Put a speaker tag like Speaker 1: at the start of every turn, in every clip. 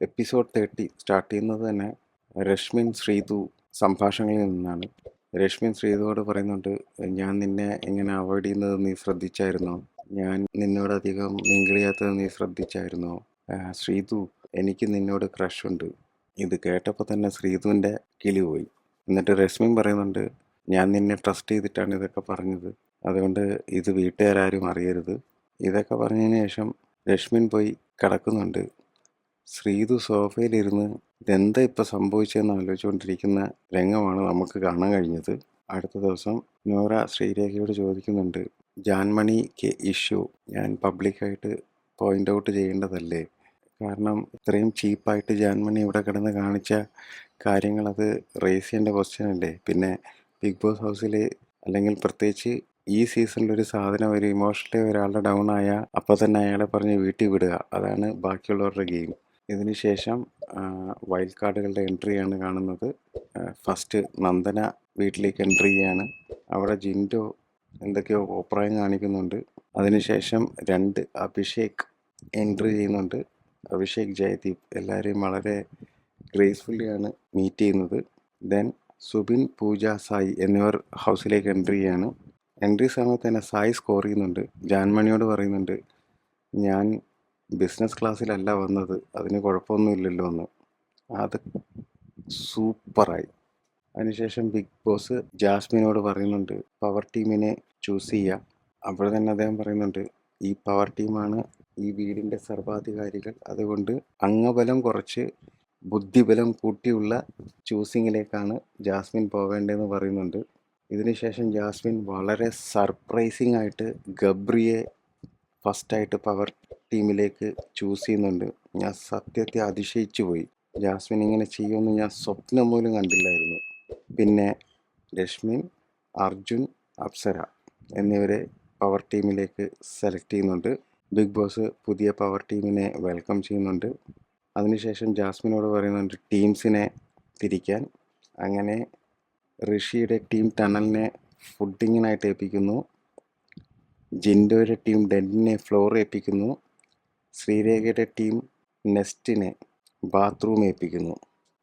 Speaker 1: Episode 30 start ചെയ്യുന്നത് തന്നെ രശ്മിൻ ശ്രീതു സംഭാഷണങ്ങളിൽ നിന്നാണ്. രശ്മിൻ ശ്രീതുവോട് പറയുന്നുണ്ട്, ഞാൻ നിന്നെ ഇങ്ങനെ അവോയ്ഡ് ചെയ്യുന്നത് നീ ശ്രദ്ധിച്ചായിരുന്നോ? ഞാൻ നിന്നോട് അധികം മിങ്കിൾ ചെയ്യാത്തത് നീ ശ്രദ്ധിച്ചായിരുന്നോ? ശ്രീതു, എനിക്ക് നിന്നോട് ക്രഷ് ഉണ്ട്. ഇത് കേട്ടപ്പോൾ തന്നെ ശ്രീതുവിൻ്റെ കിളി പോയി. എന്നിട്ട് രശ്മിൻ പറയുന്നുണ്ട്, ഞാൻ നിന്നെ ട്രസ്റ്റ് ചെയ്തിട്ടാണ് ഇതൊക്കെ പറഞ്ഞത്, അതുകൊണ്ട് ഇത് വീട്ടുകാരും അറിയരുത്. ഇതൊക്കെ പറഞ്ഞതിന് ശേഷം രശ്മിൻ പോയി കിടക്കുന്നുണ്ട്. ശ്രീതു സോഫയിലിരുന്ന് ഇതെന്താ ഇപ്പം സംഭവിച്ചതെന്ന് ആലോചിച്ചുകൊണ്ടിരിക്കുന്ന രംഗമാണ് നമുക്ക് കാണാൻ കഴിഞ്ഞത്. അടുത്ത ദിവസം നോറ ശ്രീരേഖയോട് ചോദിക്കുന്നുണ്ട്, ജാൻമണിക്ക് ഇഷ്യൂ ഞാൻ പബ്ലിക്കായിട്ട് പോയിൻ്റ് ഔട്ട് ചെയ്യേണ്ടതല്ലേ? കാരണം ഇത്രയും ചീപ്പായിട്ട് ജാൻമണി ഇവിടെ കിടന്ന് കാണിച്ച കാര്യങ്ങൾ അത് റേസ് ചെയ്യേണ്ട ക്വസ്റ്റ്യൻ അല്ലേ? പിന്നെ ബിഗ് ബോസ് ഹൗസിൽ അല്ലെങ്കിൽ പ്രത്യേകിച്ച് ഈ സീസണിലൊരു സാധനം ഒരു ഇമോഷണലി ഒരാളുടെ ഡൗൺ ആയാൽ അപ്പോൾ തന്നെ അയാളെ പറഞ്ഞ് വീട്ടിൽ വിടുക, അതാണ് ബാക്കിയുള്ളവരുടെ ഗെയിം. ഇതിന് ശേഷം വൈൽഡ് കാർഡുകളുടെ എൻട്രിയാണ് കാണുന്നത്. ഫസ്റ്റ് നന്ദന വീട്ടിലേക്ക് എൻട്രി ചെയ്യാണ്. അവിടെ ജിൻഡോ എന്തൊക്കെയോ കോപ്രായം കാണിക്കുന്നുണ്ട്. അതിനുശേഷം അഭിഷേക് എൻട്രി ചെയ്യുന്നുണ്ട്. അഭിഷേക്, ജയദീപ് എല്ലാവരെയും വളരെ ഗ്രേസ്ഫുള്ളിയാണ് മീറ്റ് ചെയ്യുന്നത്. ദെൻ സുബിൻ, പൂജ, സായി എന്നിവർ ഹൗസിലേക്ക് എൻട്രി ചെയ്യാണ്. എൻട്രി സമയത്ത് തന്നെ സായി സ്കോർ ചെയ്യുന്നുണ്ട്. ജാൻമണിയോട് പറയുന്നുണ്ട്, ഞാൻ ബിസിനസ് ക്ലാസ്സിലല്ല വന്നത്, അതിന് കുഴപ്പമൊന്നുമില്ലല്ലോ എന്ന്. അത് സൂപ്പറായി. അതിനുശേഷം ബിഗ് ബോസ് ജാസ്മിനോട് പറയുന്നുണ്ട് പവർ ടീമിനെ ചൂസ് ചെയ്യുക. അപ്പോൾ തന്നെ അദ്ദേഹം പറയുന്നുണ്ട്, ഈ പവർ ടീമാണ് ഈ വീടിൻ്റെ സർവാധികാരികൾ, അതുകൊണ്ട് അംഗബലം കുറച്ച് ബുദ്ധിബലം കൂട്ടിയുള്ള ചൂസിങ്ങിലേക്കാണ് ജാസ്മിൻ പോവേണ്ടതെന്ന് പറയുന്നുണ്ട്. ഇതിനുശേഷം ജാസ്മിൻ വളരെ സർപ്രൈസിങ് ആയിട്ട് ഗബ്രിയെ ഫസ്റ്റായിട്ട് പവർ ടീമിലേക്ക് ചൂസ് ചെയ്യുന്നുണ്ട്. ഞാൻ സത്യത്തെ അതിശയിച്ചു പോയി. ജാസ്മിൻ ഇങ്ങനെ ചെയ്യുമെന്ന് ഞാൻ സ്വപ്നം പോലും കണ്ടില്ലായിരുന്നു. പിന്നെ രശ്മിൻ, അർജുൻ, അപ്സര എന്നിവരെ പവർ ടീമിലേക്ക് സെലക്ട് ചെയ്യുന്നുണ്ട്. ബിഗ് ബോസ് പുതിയ പവർ ടീമിനെ വെൽക്കം ചെയ്യുന്നുണ്ട്. അതിനുശേഷം ജാസ്മിനോട് പറയുന്നുണ്ട് ടീംസിനെ തിരിക്കാൻ. അങ്ങനെ ഋഷിയുടെ ടീം ടണലിനെ ഫുഡിങ്ങിനായിട്ട് ഏൽപ്പിക്കുന്നു. ജിൻഡോയുടെ ടീം ഡെന്നിനെ ഫ്ലോർ ഏൽപ്പിക്കുന്നു. ശ്രീരേഖയുടെ ടീം നെസ്റ്റിനെ ബാത്റൂം ഏൽപ്പിക്കുന്നു.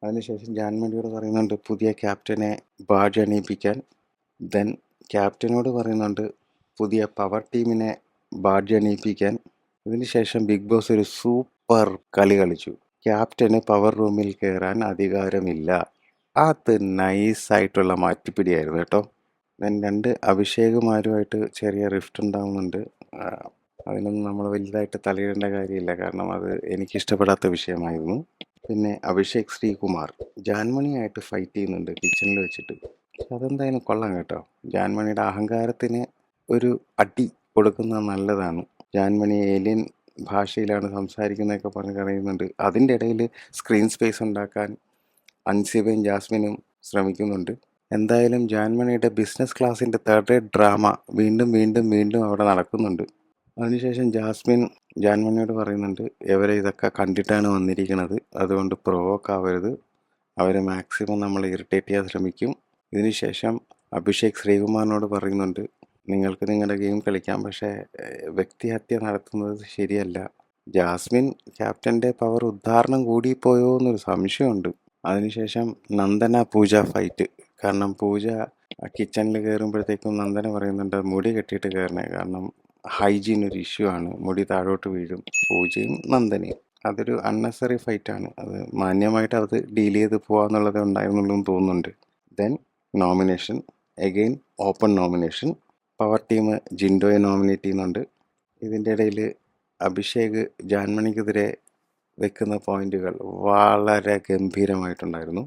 Speaker 1: അതിനുശേഷം ജാൻമണിയോട് പറയുന്നുണ്ട് പുതിയ ക്യാപ്റ്റനെ ബാഡ്ജ് അണിയിപ്പിക്കാൻ. ദെൻ ക്യാപ്റ്റനോട് പറയുന്നുണ്ട് പുതിയ പവർ ടീമിനെ ബാഡ്ജ് അണിയിപ്പിക്കാൻ. ഇതിനുശേഷം ബിഗ് ബോസ് ഒരു സൂപ്പർ കളി കളിച്ചു. ക്യാപ്റ്റന് പവർ റൂമിൽ കയറാൻ അധികാരമില്ല. അത് നൈസായിട്ടുള്ള മാറ്റിപ്പിടിയായിരുന്നു കേട്ടോ. ദെൻ അഭിഷേകുമാരുമായിട്ട് ചെറിയ റിഫ്റ്റ് ഉണ്ടാകുന്നുണ്ട്. അതിനൊന്നും നമ്മൾ വലുതായിട്ട് തലയിടേണ്ട കാര്യമില്ല, കാരണം അത് എനിക്കിഷ്ടപ്പെടാത്ത വിഷയമായിരുന്നു. പിന്നെ അഭിഷേക് ശ്രീകുമാർ ജാൻമണിയായിട്ട് ഫൈറ്റ് ചെയ്യുന്നുണ്ട് കിച്ചണിൽ വെച്ചിട്ട്. അതെന്തായാലും കൊള്ളാം കേട്ടോ. ജാൻമണിയുടെ അഹങ്കാരത്തിന് ഒരു അടി കൊടുക്കുന്നത് നല്ലതാണ്. ജാൻമണി ഏലിയൻ ഭാഷയിലാണ് സംസാരിക്കുന്നതൊക്കെ പറഞ്ഞ് പറയുന്നുണ്ട്. അതിൻ്റെ ഇടയിൽ സ്ക്രീൻ സ്പേസ് ഉണ്ടാക്കാൻ അൻസിബയും ജാസ്മിനും ശ്രമിക്കുന്നുണ്ട്. എന്തായാലും ജാൻമണിയുടെ ബിസിനസ് ക്ലാസ്സിൻ്റെ തേർഡ് റേറ്റ് ഡ്രാമ വീണ്ടും വീണ്ടും വീണ്ടും അവിടെ നടക്കുന്നുണ്ട്. അതിനുശേഷം ജാസ്മിൻ ജാൻമണിയോട് പറയുന്നുണ്ട് ഇവരെ ഇതൊക്കെ കണ്ടിട്ടാണ് വന്നിരിക്കുന്നത്, അതുകൊണ്ട് പ്രൊവോക്ക് ആവരുത്, അവരെ മാക്സിമം നമ്മൾ ഇറിറ്റേറ്റ് ചെയ്യാൻ ശ്രമിക്കും. ഇതിനുശേഷം അഭിഷേക് ശ്രീകുമാറിനോട് പറയുന്നുണ്ട് നിങ്ങൾക്ക് നിങ്ങളുടെ ഗെയിം കളിക്കാം, പക്ഷേ വ്യക്തിഹത്യ നടത്തുന്നത് ശരിയല്ല. ജാസ്മിൻ ക്യാപ്റ്റൻ്റെ പവർ ഉദ്ധാരണം കൂടിപ്പോയോ എന്നൊരു സംശയമുണ്ട്. അതിനുശേഷം നന്ദന പൂജ ഫൈറ്റ്. കാരണം പൂജ കിച്ചണിൽ കയറുമ്പോഴത്തേക്കും നന്ദന പറയുന്നുണ്ട് മുടി കെട്ടിയിട്ട് കയറണേ, കാരണം ഹൈജീൻ ഒരു ഇഷ്യൂ ആണ്, മുടി താഴോട്ട് വീഴും. പൂജയും നന്ദനയും അതൊരു അൺനെസറി ഫൈറ്റാണ്. അത് മാന്യമായിട്ട് അത് ഡീൽ ചെയ്ത് പോകാമെന്നുള്ളത് ഉണ്ടായിരുന്നുള്ളൂ എന്ന് തോന്നുന്നുണ്ട്. Then nomination, again open nomination. Power team ജിൻഡോയെ നോമിനേറ്റ് ചെയ്യുന്നുണ്ട്. ഇതിൻ്റെ ഇടയിൽ അഭിഷേക് ജാൻമണിക്കെതിരെ വെക്കുന്ന പോയിന്റുകൾ വളരെ ഗംഭീരമായിട്ടുണ്ടായിരുന്നു.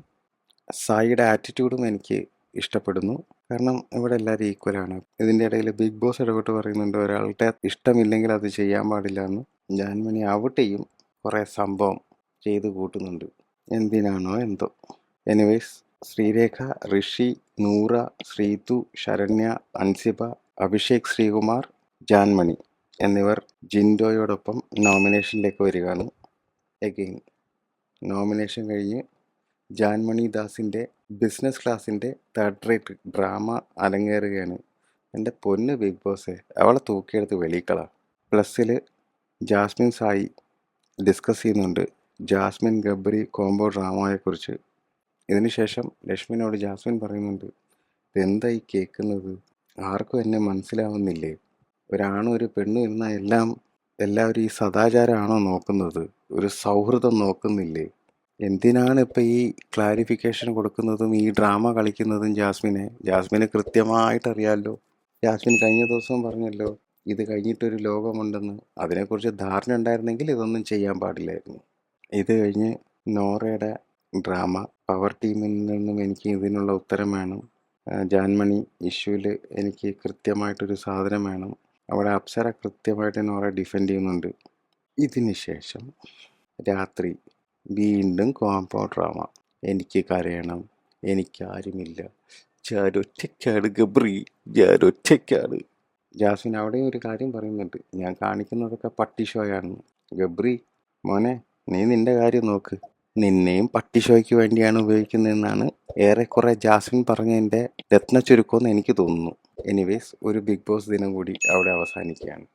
Speaker 1: സായിയുടെ ആറ്റിറ്റ്യൂഡും എനിക്ക് ഇഷ്ടപ്പെടുന്നു, കാരണം ഇവിടെ എല്ലാവരും ഈക്വലാണ്. ഇതിൻ്റെ ഇടയിൽ ബിഗ് ബോസ് ഇടപെട്ട് പറയുന്നുണ്ട് ഒരാളുടെ ഇഷ്ടമില്ലെങ്കിൽ അത് ചെയ്യാൻ പാടില്ല എന്ന്. ജാൻമണി അവിടെയും കുറേ സംഭവം ചെയ്ത് കൂട്ടുന്നുണ്ട്, എന്തിനാണോ എന്തോ. എനിവേസ്, ശ്രീരേഖ, ഋഷി, നൂറ, ശ്രീതു, ശരണ്യ, അൻസിബ, അഭിഷേക് ശ്രീകുമാർ, ജാൻമണി എന്നിവർ ജിൻഡോയോടൊപ്പം നോമിനേഷനിലേക്ക് വരികയാണ്. എഗെയിൻ നോമിനേഷൻ കഴിഞ്ഞ് ജാൻമണി ദാസിൻ്റെ ബിസിനസ് ക്ലാസ്സിൻ്റെ തേർഡ് റേറ്റ് ഡ്രാമ അരങ്ങേറുകയാണ്. എൻ്റെ പൊന്ന് ബിഗ് ബോസേ, അവളെ തൂക്കിയെടുത്ത് വെളിക്കള. പ്ലസ്സിൽ ജാസ്മിൻ സായി ഡിസ്കസ് ചെയ്യുന്നുണ്ട് ജാസ്മിൻ ഗബ്രി കോംബോ ഡ്രാമയെക്കുറിച്ച്. ഇതിനുശേഷം രശ്മിനോട് ജാസ്മിൻ പറയുന്നുണ്ട്, ഇതെന്തായി കേൾക്കുന്നത്? ആർക്കും എന്നെ മനസ്സിലാവുന്നില്ലേ? ഒരാണും ഒരു പെണ്ണും ഇരുന്നാൽ എല്ലാവരും ഈ സദാചാരമാണോ നോക്കുന്നത്? ഒരു സൗഹൃദം നോക്കുന്നില്ലേ? എന്തിനാണ് ഇപ്പം ഈ ക്ലാരിഫിക്കേഷൻ കൊടുക്കുന്നതും ഈ ഡ്രാമ കളിക്കുന്നതും ജാസ്മിന് കൃത്യമായിട്ട് അറിയാമല്ലോ. ജാസ്മിൻ കഴിഞ്ഞ ദിവസവും പറഞ്ഞല്ലോ, ഇത് കഴിഞ്ഞിട്ടൊരു ലോകമുണ്ടെന്ന്. അതിനെക്കുറിച്ച് ധാരണ ഉണ്ടായിരുന്നെങ്കിൽ ഇതൊന്നും ചെയ്യാൻ പാടില്ലായിരുന്നു. ഇത് കഴിഞ്ഞ് നോറയുടെ ഡ്രാമ. പവർ ടീമിൽ നിന്നും എനിക്ക് ഇതിനുള്ള ഉത്തരം വേണം. ജാൻമണി ഇഷ്യൂവിൽ എനിക്ക് കൃത്യമായിട്ടൊരു സാധനം വേണം. അവിടെ അപ്സര കൃത്യമായിട്ട് നോറ ഡിഫെൻഡ് ചെയ്യുന്നുണ്ട്. ഇതിന് ശേഷം രാത്രി വീണ്ടും കോംബോ ഡ്രാമ. എനിക്ക് കരയണം, എനിക്കാരുമില്ല, ഞാനൊറ്റയ്ക്കാണ് ഗബ്രി, ഞാനൊറ്റയ്ക്കാണ്. ജാസ്മിൻ അവിടെയും ഒരു കാര്യം പറയുന്നുണ്ട്, ഞാൻ കാണിക്കുന്നതൊക്കെ പട്ടി ഷോയാണ്. ഗബ്രി മോനെ, നീ നിന്റെ കാര്യം നോക്ക്, നിന്നെയും പട്ടി ഷോയ്ക്ക് വേണ്ടിയാണ് ഉപയോഗിക്കുന്നതെന്നാണ് ഏറെക്കുറെ ജാസ്മിൻ പറഞ്ഞതിൻ്റെ രത്ന ചുരുക്കമെന്ന് എനിക്ക് തോന്നുന്നു. എനിവേസ്, ഒരു ബിഗ് ബോസ് ദിനം കൂടി അവിടെ അവസാനിക്കുകയാണ്.